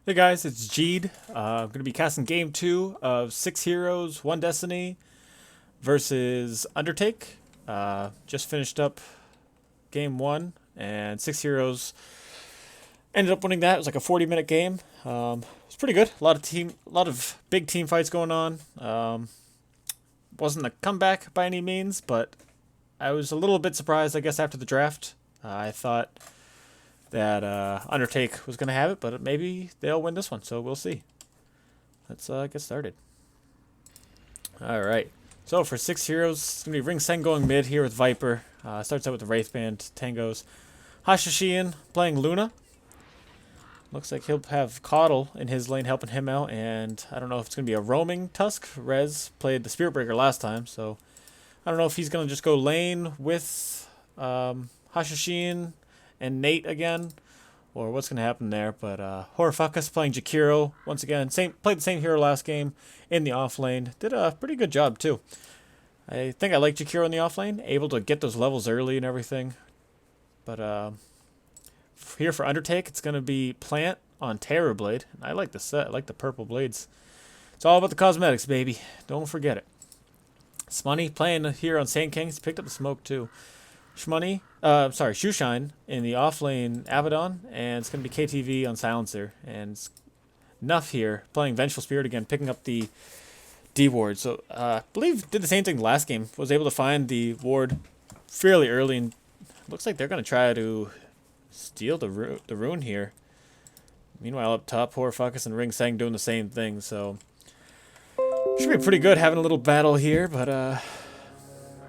Hey guys, it's Jeed. I'm going to be casting game 2 of 6 Heroes, 1 Destiny versus Undertake. Just finished up game 1, and 6 Heroes ended up winning that. It was like a 40-minute game. It's pretty good. A lot of big team fights going on. Wasn't a comeback by any means, but I was a little bit surprised, I guess, after the draft. I thought that Undertake was going to have it, but maybe they'll win this one, so we'll see. Let's get started. Alright, so for 6 heroes, it's going to be Ring Seng going mid here with Viper. Starts out with the Wraith Band, Tangos. Hashashian playing Luna. Looks like he'll have Coddle in his lane helping him out, and I don't know if it's going to be a roaming Tusk. Rez played the Spirit Breaker last time, so I don't know if he's going to just go lane with Hashashian and Nate again, or what's going to happen there. But Horfuckus playing Jakiro once again. Played the same hero last game in the off lane. Did a pretty good job too. I think I like Jakiro in the off lane, able to get those levels early and everything. But here for Undertake, it's going to be Plant on Terrorblade. I like the set. I like the purple blades. It's all about the cosmetics, baby. Don't forget it. Smoney playing here on Sand King. He's picked up the smoke too. Shoeshine in the off lane Abaddon, and it's going to be KTV on Silencer. And Nuff here playing Vengeful Spirit again, picking up the D ward. So I believe did the same thing last game. Was able to find the ward fairly early, and looks like they're going to try to steal the rune here. Meanwhile, up top, Horfuckus and Ring Seng doing the same thing. So should be pretty good having a little battle here, but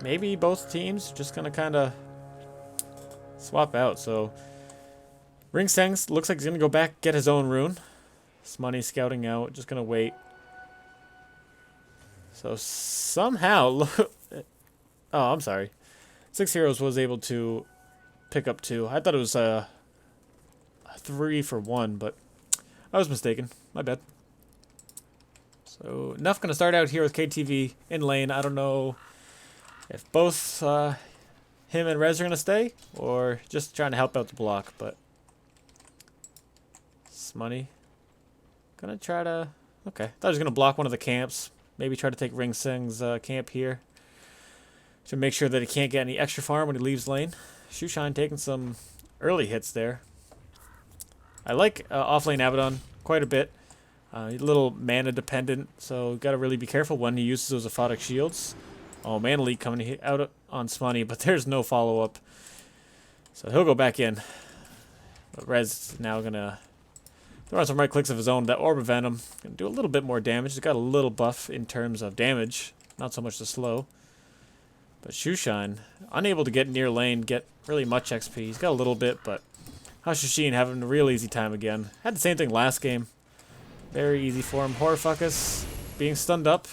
maybe both teams are just going to kind of swap out. So Ring Seng looks like he's going to go back, get his own rune. Smoney scouting out, just going to wait. So somehow, oh, I'm sorry. 6 Heroes was able to pick up 2. I thought it was a 3 for 1, but I was mistaken. My bad. So Nuff going to start out here with KTV in lane. I don't know if both him and Rez are going to stay, or just trying to help out the block, but Smoney going to try to... Okay, thought he was going to block one of the camps. Maybe try to take Ring Seng's camp here to make sure that he can't get any extra farm when he leaves lane. Shoeshine taking some early hits there. I like off-lane Abaddon quite a bit. A little mana dependent, so got to really be careful when he uses those aphotic shields. Oh, Mana Leak coming out on Smoney, but there's no follow-up. So he'll go back in. But Rez now going to throw on some right clicks of his own. That Orb of Venom going to do a little bit more damage. He's got a little buff in terms of damage, not so much the slow. But Shoeshine, unable to get near lane, get really much XP. He's got a little bit, but Hashashin having a real easy time again. Had the same thing last game. Very easy for him. Horfuckus being stunned up.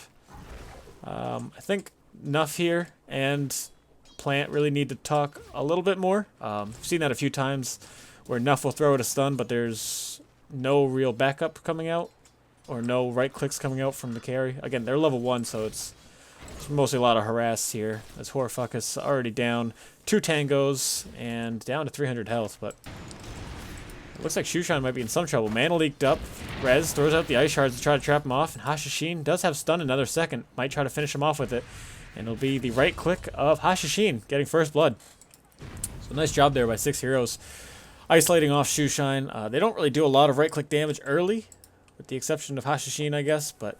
I think Nuff here and Plant really need to talk a little bit more. I've seen that a few times where Nuff will throw out a stun, but there's no real backup coming out, or no right clicks coming out from the carry. Again, they're level 1, so it's mostly a lot of harass here, as Horfuckus already down 2 tangos and down to 300 health, but it looks like Shoeshine might be in some trouble. Mana leaked up. Rez throws out the ice shards to try to trap him off, and Hashashin does have stun another second. Might try to finish him off with it, and it'll be the right click of Hashashin getting first blood. So nice job there by 6 heroes. Isolating off Shoeshine. They don't really do a lot of right click damage early, with the exception of Hashashin, I guess, but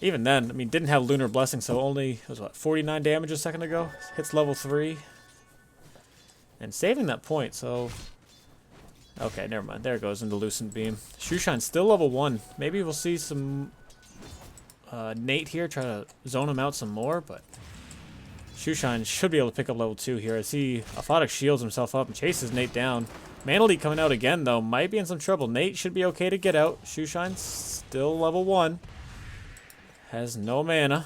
even then, I mean, didn't have Lunar Blessing, so only, was what, 49 damage a second ago? Hits level 3. And saving that point, so... Okay, never mind. There it goes into Lucent Beam. Shoeshine's still level 1. Maybe we'll see some Nate here, try to zone him out some more, but Shoeshine should be able to pick up level 2 here. I see Aphotic shields himself up and chases Nate down. Mana Leak coming out again, though. Might be in some trouble. Nate should be okay to get out. Shoeshine's still level 1. Has no mana.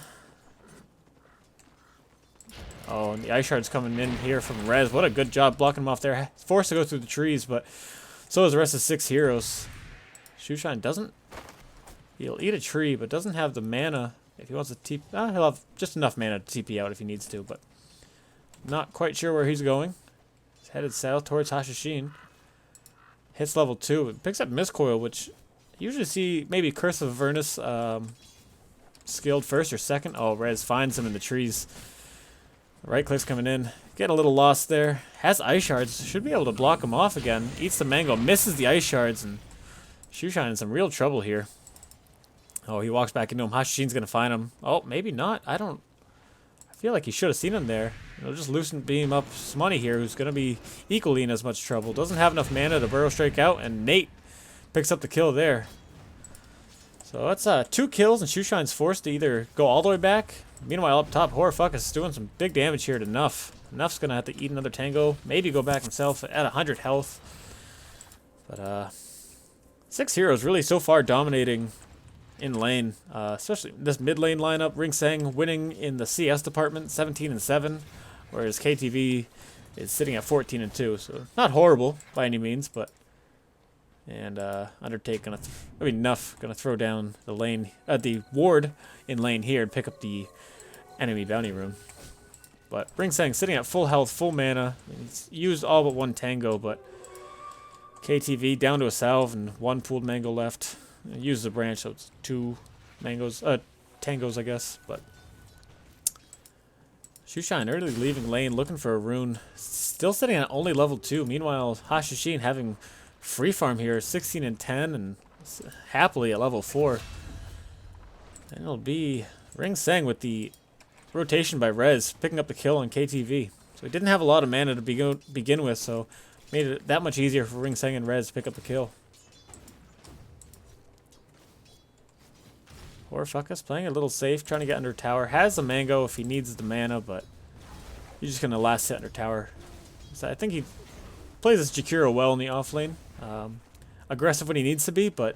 Oh, and the Ice Shard's coming in here from Rez. What a good job blocking him off there. He's forced to go through the trees, but so is the rest of 6 heroes. Shoeshine doesn't... He'll eat a tree, but doesn't have the mana. If he wants to TP... he'll have just enough mana to TP out if he needs to, but not quite sure where he's going. He's headed south towards Hashashin. hits level 2. It picks up Miscoil, which you usually see maybe Curse of Avernus skilled first or second. Oh, Rez finds him in the trees. Right click's coming in. Getting a little lost there. Has ice shards. Should be able to block him off again. Eats the mango. Misses the ice shards. And Shoeshine in some real trouble here. Oh, he walks back into him. Hashishin's going to find him. Oh, maybe not. I feel like he should have seen him there. It'll just loosen beam up Smoney here, who's going to be equally in as much trouble. Doesn't have enough mana to burrow strike out. And Nate picks up the kill there. So that's 2 kills, and Shoeshine's forced to either go all the way back. Meanwhile, up top, Horrorfuck is doing some big damage here to Nuff. Nuff's going to have to eat another tango, maybe go back himself at 100 health. But 6 heroes really so far dominating in lane, especially this mid lane lineup. Ringsang winning in the CS department, 17-7, whereas KTV is sitting at 14-2. So not horrible by any means, but... And Undertake Nuff gonna throw down the lane, the ward in lane here and pick up the enemy bounty rune. But Ringsang sitting at full health, full mana. He's used all but 1 tango, but KTV down to a salve and 1 pooled mango left. Uses a branch, so it's 2 tangos, I guess. But Shoeshine early leaving lane, looking for a rune. Still sitting at only level 2. Meanwhile, Hashishin having free farm here, 16-10, and happily at level 4. And it'll be Ringsang with the rotation by Rez, picking up the kill on KTV. So he didn't have a lot of mana to begin with, so made it that much easier for Ringsang and Rez to pick up the kill. Horrorfuck playing a little safe, trying to get under tower. Has the mango if he needs the mana, but he's just going to last hit under tower. So I think he plays this Jakiro well in the off lane. Aggressive when he needs to be, but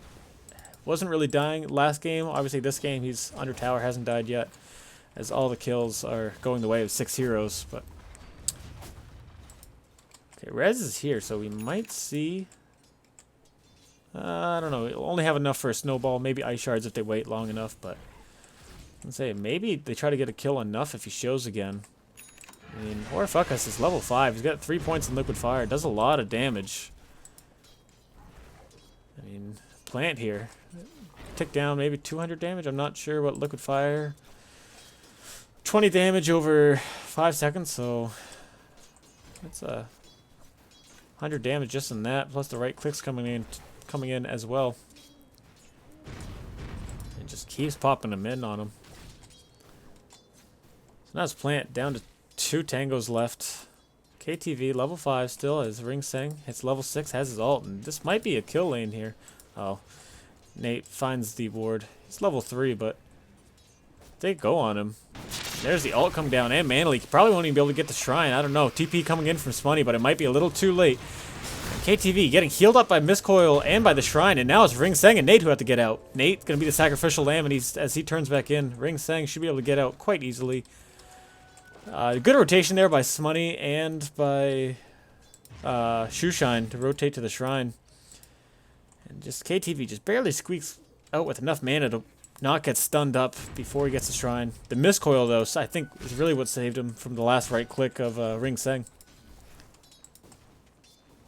wasn't really dying last game. Obviously this game he's under tower, hasn't died yet, as all the kills are going the way of 6 heroes. But okay, Rez is here, so we might see... I don't know. We'll only have enough for a snowball, maybe ice shards if they wait long enough, but I'd say maybe they try to get a kill enough if he shows again. I mean, Horrorfuck is level 5. He's got 3 points in liquid fire. Does a lot of damage. I mean, plant here. Tick down maybe 200 damage. I'm not sure what liquid fire. 20 damage over 5 seconds, so that's 100 damage just in that. Plus the right clicks coming in as well. And just keeps popping them in on him. So now it's plant down to 2 tangos left. KTV level 5 still as Ringsang hits level 6, has his ult, and this might be a kill lane here. Oh, Nate finds the ward. He's level 3, but they go on him. There's the ult come down, and Manly probably won't even be able to get the shrine. I don't know. TP coming in from Smoney, but it might be a little too late. KTV getting healed up by Miscoil and by the shrine, and now it's Ringsang and Nate who have to get out. Nate's gonna be the sacrificial lamb, and as he turns back in, Ringsang should be able to get out quite easily. Good rotation there by Smoney and by Shoeshine to rotate to the shrine. And just KTV just barely squeaks out with enough mana to not get stunned up before he gets the shrine. The Miscoil, though, I think is really what saved him from the last right click of Ringsang.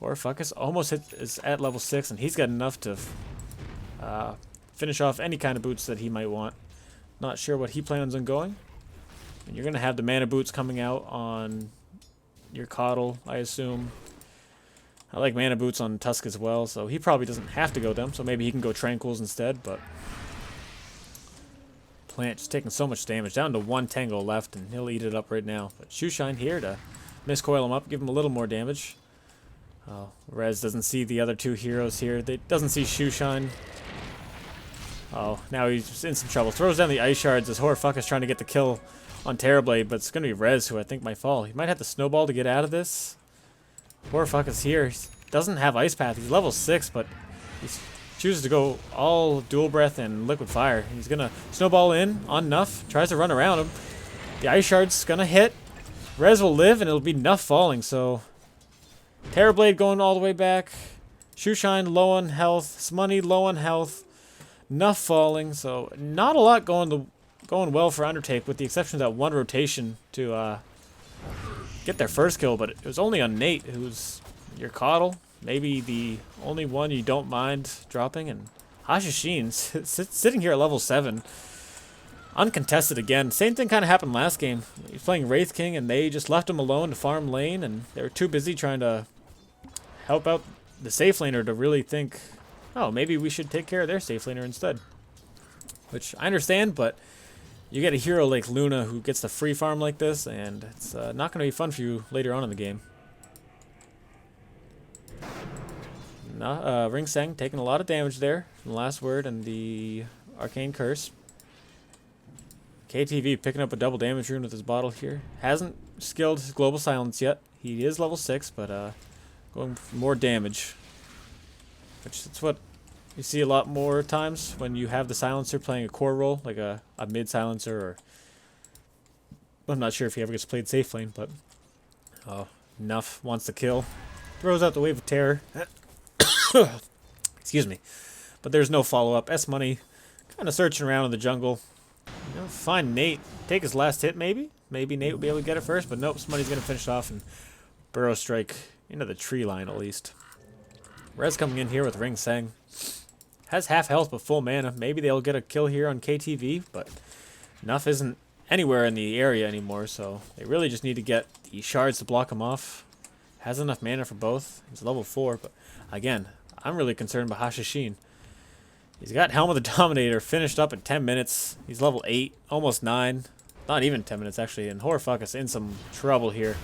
Horrorfuck almost is at level 6, and he's got enough to finish off any kind of boots that he might want. Not sure what he plans on going. And you're going to have the mana boots coming out on your Coddle, I assume. I like mana boots on Tusk as well, so he probably doesn't have to go them, so maybe he can go Tranquils instead, but Plant just taking so much damage. Down to 1 tango left, and he'll eat it up right now. But Shoeshine here to Miscoil him up, give him a little more damage. Oh, Rez doesn't see the other 2 heroes here. They doesn't see Shoeshine. Oh, now he's just in some trouble. Throws down the ice shards as Horrorfuck is trying to get the kill on Terrorblade, but it's going to be Rez who I think might fall. He might have to snowball to get out of this. Horrorfuck is here. He doesn't have Ice Path. He's level 6, but he chooses to go all Dual Breath and Liquid Fire. He's going to snowball in on Nuff. Tries to run around him. The Ice Shard's going to hit. Rez will live, and it'll be Nuff falling, so Terrorblade going all the way back. Shoeshine low on health. Smoney low on health. Nuff falling, so not a lot going well for Undertake, with the exception of that 1 rotation to get their first kill, but it was only on Nate, who's your Coddle. maybe the only one you don't mind dropping. And Hashashin sitting here at level 7. Uncontested again. Same thing kind of happened last game. He's playing Wraith King, and they just left him alone to farm lane, and they were too busy trying to help out the safe laner to really think, oh, maybe we should take care of their safe laner instead. Which I understand, but you get a hero like Luna who gets the free farm like this, and it's not going to be fun for you later on in the game. Ring Seng taking a lot of damage there from the last word and the Arcane Curse. KTV picking up a double damage rune with his bottle here. Hasn't skilled his Global Silence yet. He is level 6, but going for more damage. Which that's what you see a lot more times when you have the Silencer playing a core role, like a mid-silencer, or... I'm not sure if he ever gets played safe lane, but... Oh, Nuff wants to kill. Throws out the Wave of Terror. Excuse me. But there's no follow-up. S-Money kind of searching around in the jungle. You know, find Nate. Take his last hit, maybe? Maybe Nate will be able to get it first, but nope, somebody's going to finish off and Burrow Strike into the tree line, at least. Rez coming in here with Ring Seng. Has half health but full mana. Maybe they'll get a kill here on KTV, but Nuff isn't anywhere in the area anymore, so they really just need to get the shards to block him off. Has enough mana for both. He's level 4, but again, I'm really concerned about Hashashin. He's got Helm of the Dominator finished up in 10 minutes. He's level 8, almost 9. Not even 10 minutes, actually. And Horfuck is in some trouble here.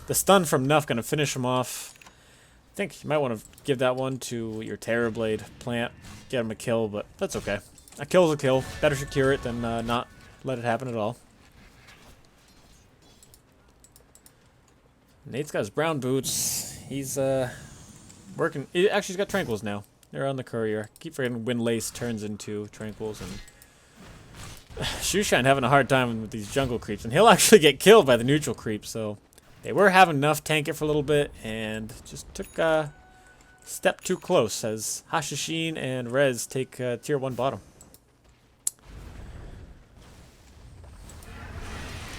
The stun from Nuff going to finish him off. I think you might want to give that one to your Terrorblade plant. Get him a kill, but that's okay. A kill's a kill. Better secure it than not let it happen at all. Nate's got his brown boots. He's working. Actually, he's got Tranquils now. They're on the courier. Keep forgetting Windlace turns into Tranquils, and Shoeshine having a hard time with these jungle creeps, and he'll actually get killed by the neutral creep, so they were having enough tank it for a little bit, and just took a step too close as Hashashin and Rez take tier 1 bottom.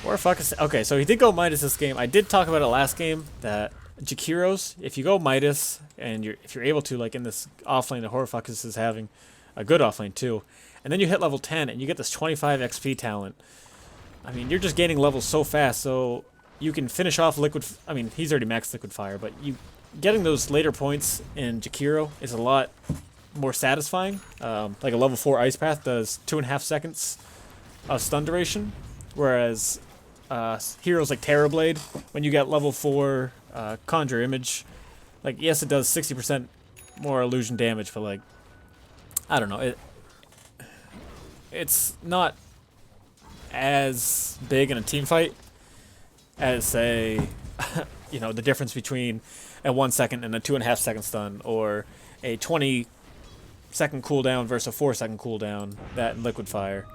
Or fuck is okay, so he did go Midas this game. I did talk about it last game that Jakiros, if you go Midas, and if you're able to, like in this offlane that Horfuckus is having, a good offlane too, and then you hit level 10 and you get this 25 XP talent, I mean, you're just gaining levels so fast, so you can finish off Liquid... I mean, he's already maxed Liquid Fire, but getting those later points in Jakiro is a lot more satisfying. Like a level 4 Ice Path does 2.5 seconds of stun duration, whereas heroes like Terrorblade, when you get level 4 Conjure Image, like, yes, it does 60% more illusion damage, but, like, I don't know, it's not as big in a team fight as, say, you know, the difference between a 1 second and a 2.5 second stun, or a 20-second cooldown versus a 4-second cooldown, that in Liquid Fire.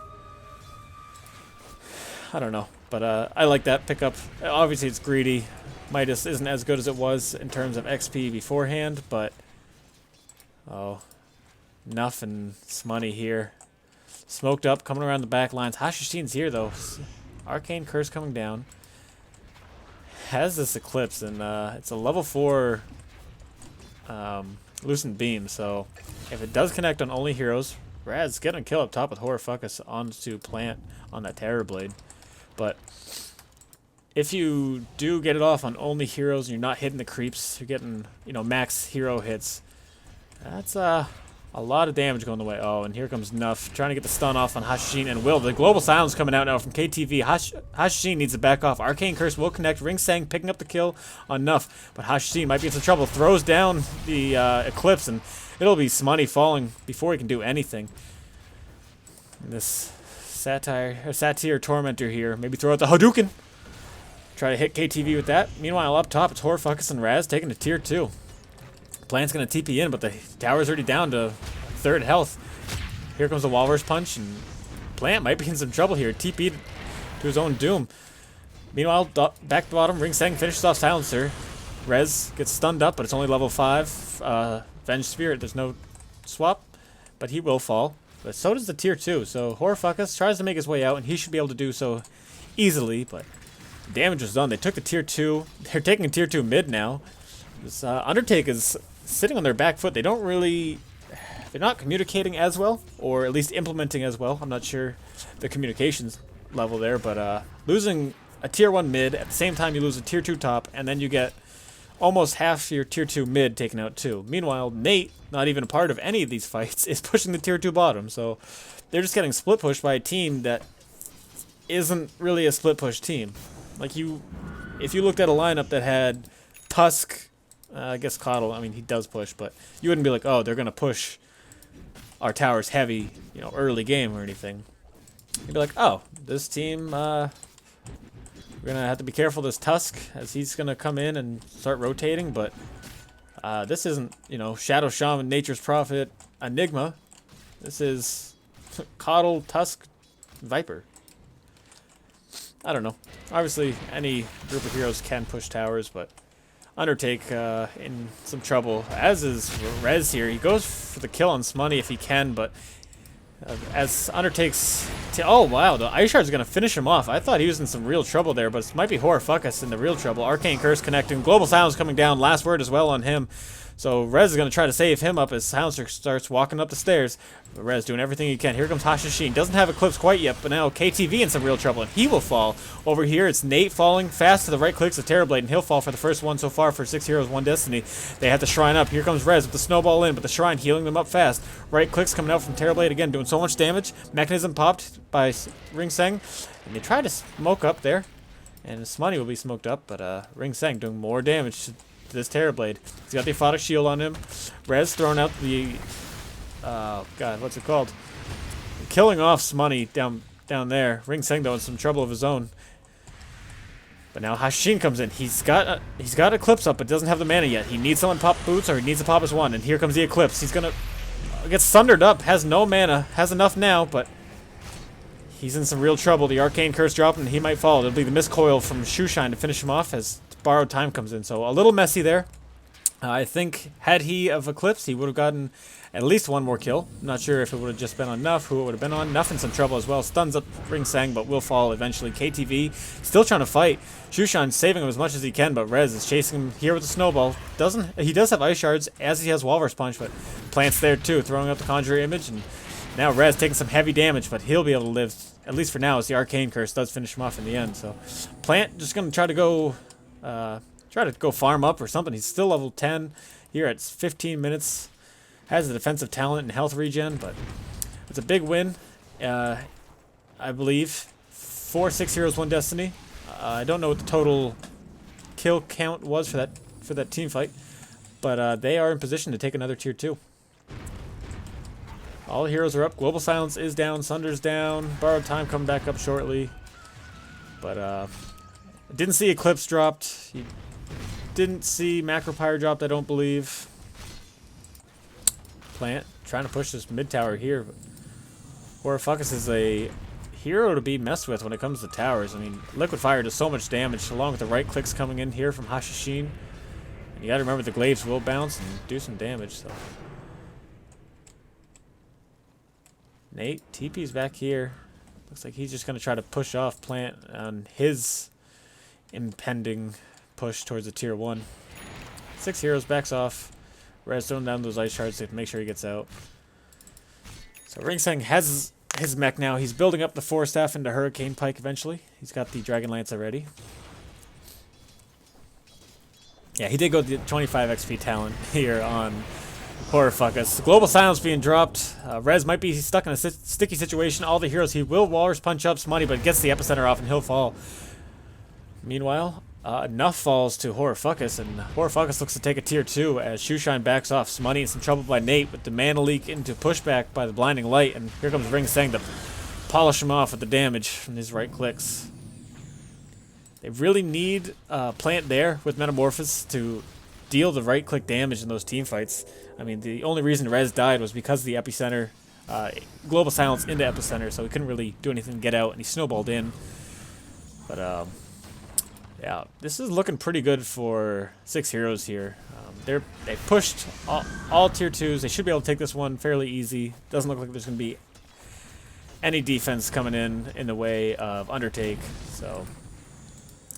I don't know, but I like that pickup. Obviously, it's greedy. Midas isn't as good as it was in terms of XP beforehand, but oh, Nuff and Smoney here. Smoked up, coming around the back lines. Hashashin's here, though. Arcane Curse coming down. Has this Eclipse, and it's a level 4 Lucent Beam, so if it does connect on only heroes, Rad's getting a kill up top with Horfuckus onto Plant on that Terrorblade. But if you do get it off on only heroes and you're not hitting the creeps, you're getting, you know, max hero hits, that's a lot of damage going the way. Oh, and here comes Nuff trying to get the stun off on Hashashin and Will. The Global Silence coming out now from KTV. Hashashin needs to back off. Arcane Curse will connect. Ring Sang picking up the kill on Nuff, but Hashashin might be in some trouble. Throws down the Eclipse, and it'll be Smoney falling before he can do anything. And this Satyr Tormentor here. Maybe throw out the Hadouken. Try to hit KTV with that. Meanwhile, up top, it's Horfuckus and Raz taking to tier 2. Plant's going to TP in, but the tower's already down to 3rd health. Here comes the Walrus Punch, and Plant might be in some trouble here. TP'd to his own doom. Meanwhile, back to bottom, Ring Sang finishes off Silencer. Rez gets stunned up, but it's only level 5. Venge Spirit, there's no swap, but he will fall. But so does the tier 2, so Horfuckus tries to make his way out, and he should be able to do so easily, but damage was done. They took the tier 2. They're taking tier 2 mid now. This Undertake is sitting on their back foot. They don't really, they're not communicating as well, or at least implementing as well. I'm not sure the communications level there, but losing a tier 1 mid at the same time you lose a tier 2 top, and then you get almost half your tier 2 mid taken out too. Meanwhile, Nate, not even a part of any of these fights, is pushing the tier 2 bottom, so they're just getting split pushed by a team that isn't really a split push team. Like, if you looked at a lineup that had Tusk, I guess Coddle, I mean, he does push, but you wouldn't be like, oh, they're going to push our towers heavy, you know, early game or anything. You'd be like, oh, this team, we're going to have to be careful this Tusk, as he's going to come in and start rotating, but this isn't, you know, Shadow Shaman, Nature's Prophet, Enigma. This is Coddle, Tusk, Viper. I don't know. Obviously, any group of heroes can push towers, but Undertake in some trouble, as is Rez here. He goes for the kill on Smoney if he can, but as Undertake's... oh, wow, the Ice Shard's going to finish him off. I thought he was in some real trouble there, but it might be Horrorfuckus in the real trouble. Arcane Curse connecting. Global Silence coming down. Last word as well on him. So Rez is going to try to save him up as Silencer starts walking up the stairs. Rez doing everything he can. Here comes Hashashin. Doesn't have Eclipse quite yet, but now KTV in some real trouble, and he will fall. Over here, it's Nate falling fast to the right clicks of Terrorblade, and he'll fall for the first one so far for 6 Heroes, 1 Destiny. They have the Shrine up. Here comes Rez with the Snowball in, but the Shrine healing them up fast. Right clicks coming out from Terrorblade again, doing so much damage. Mechanism popped by Ring Seng, and they try to smoke up there, and Smoney will be smoked up, but Ring Seng doing more damage to this Terrorblade. He's got the Aphotic Shield on him. Rez throwing out the... God, what's it called? Killing off Smoney down there. Ring Seng, though, in some trouble of his own. But now Hashin comes in. He's got Eclipse up, but doesn't have the mana yet. He needs someone to pop boots, or he needs to pop his one. And here comes the Eclipse. He's gonna get sundered up. Has no mana. Has enough now, but he's in some real trouble. The Arcane Curse dropped, and he might fall. It'll be the Mistcoil from Shoeshine to finish him off as Borrowed Time comes in. So a little messy there. I think had he of Eclipse, he would have gotten at least one more kill. I'm not sure if it would have just been on Nuff, who it would have been on. Nuff in some trouble as well. Stuns up Ring Sang, but will fall eventually. KTV still trying to fight. Shushan saving him as much as he can, but Rez is chasing him here with the Snowball. He does have Ice Shards, as he has Walrus Punch, but Plant's there too, throwing up the Conjure Image, and now Rez taking some heavy damage, but he'll be able to live, at least for now, as the Arcane Curse does finish him off in the end. So Plant just going to try to go farm up or something. He's still level 10 here at 15 minutes. Has the defensive talent and health regen, but it's a big win, I believe. 4 6 Heroes, 1 Destiny. I don't know what the total kill count was for that team fight, but they are in position to take another tier 2. All the heroes are up. Global Silence is down. Sunder's down. Borrowed Time coming back up shortly, but didn't see Eclipse dropped. You didn't see Macropyre dropped, I don't believe. Plant trying to push this mid tower here. Horrorfuckus is a hero to be messed with when it comes to towers. I mean, Liquid Fire does so much damage, along with the right clicks coming in here from Hashashin. And you gotta remember the glaives will bounce and do some damage, so. Nate, TP's back here. Looks like he's just gonna try to push off Plant on his impending push towards the tier 1. 6 Heroes backs off. Rez throwing down those Ice Shards to make sure he gets out. So Ring Seng has his mech now. He's building up the 4 staff into Hurricane Pike eventually. He's got the Dragon Lance already. Yeah, he did go the 25 XP talent here on Horrorfuckus. Global Silence being dropped. Rez might be stuck in a sticky situation. All the heroes, he will Walrus Punch up Smutty, but gets the Epicenter off and he'll fall. Meanwhile, Nuff falls to Horrorfuckus, and Horrorfuckus looks to take a tier 2 as Shoeshine backs off. Smutty in some trouble by Nate with the mana leak into pushback by the Blinding Light, and here comes Ring Seng to polish him off with the damage from his right clicks. They really need Plant there with Metamorphosis to deal the right click damage in those team fights. I mean, the only reason Rez died was because of the Epicenter, Global Silence into Epicenter, so he couldn't really do anything to get out, and he snowballed in. But yeah, this is looking pretty good for 6 Heroes here. They pushed all tier 2s. They should be able to take this one fairly easy. Doesn't look like there's going to be any defense coming in the way of Undertake. So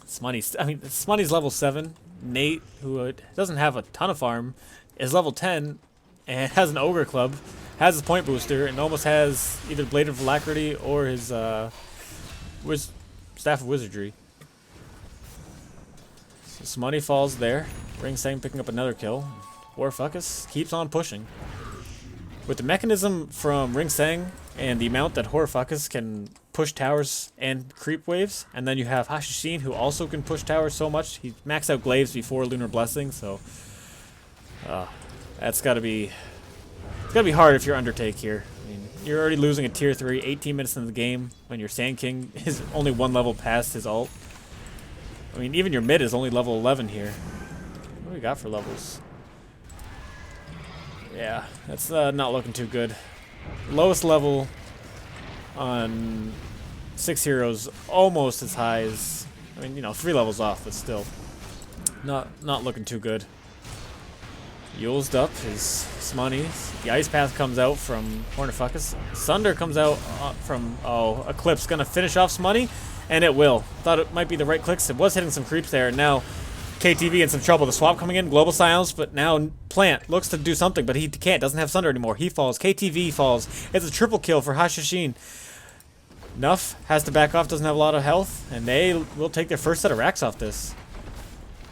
Smutty's level 7. Nate, who doesn't have a ton of farm, is level 10 and has an ogre club, has his point booster, and almost has either Blade of Alacrity or his Staff of Wizardry. So Smutty falls there. Ring Sang picking up another kill. Horfocus keeps on pushing. With the mechanism from Ring Sang and the amount that Horfocus can push towers and creep waves, and then you have Hashishin who also can push towers so much. He maxed out glaives before Lunar Blessing, so that's gotta be hard if you're Undertake here. I mean, you're already losing a tier 3, 18 minutes into the game when your Sand King is only one level past his ult. I mean, even your mid is only level 11 here. What do we got for levels? Yeah, that's not looking too good. Lowest level on 6 heroes, almost as high as, I mean, you know, 3 levels off, but still not looking too good. Yulesed up is Smutty. The Ice Path comes out from Hornifocus. Sunder comes out from, Eclipse. Gonna finish off Smutty, and it will. Thought it might be the right clicks. It was hitting some creeps there, and now KTV in some trouble. The swap coming in, Global Silence, but now Plant looks to do something, but he can't. Doesn't have Sunder anymore. He falls. KTV falls. It's a triple kill for Hashishin. Nuff has to back off, doesn't have a lot of health, and they will take their first set of racks off this.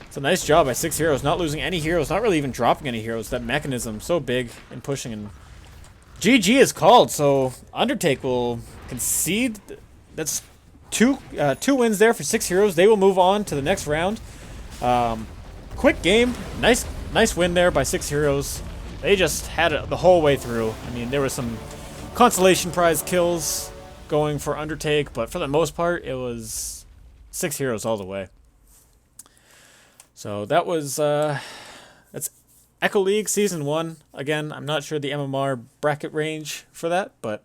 It's a nice job by 6 heroes, not losing any heroes, not really even dropping any heroes. That mechanism, so big and pushing. And GG is called, so Undertake will concede. That's two wins there for 6 heroes. They will move on to the next round. Quick game, nice win there by 6 heroes. They just had it the whole way through. I mean, there were some consolation prize kills going for Undertake, but for the most part, it was 6 heroes all the way. So that was that's Echo League Season 1. Again, I'm not sure the MMR bracket range for that, but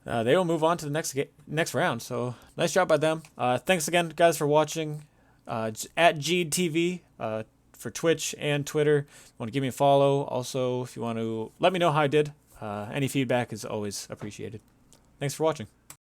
they will move on to the next round. So nice job by them. Thanks again, guys, for watching. At GTV for Twitch and Twitter. If you want to give me a follow. Also, if you want to let me know how I did, any feedback is always appreciated. Thanks for watching.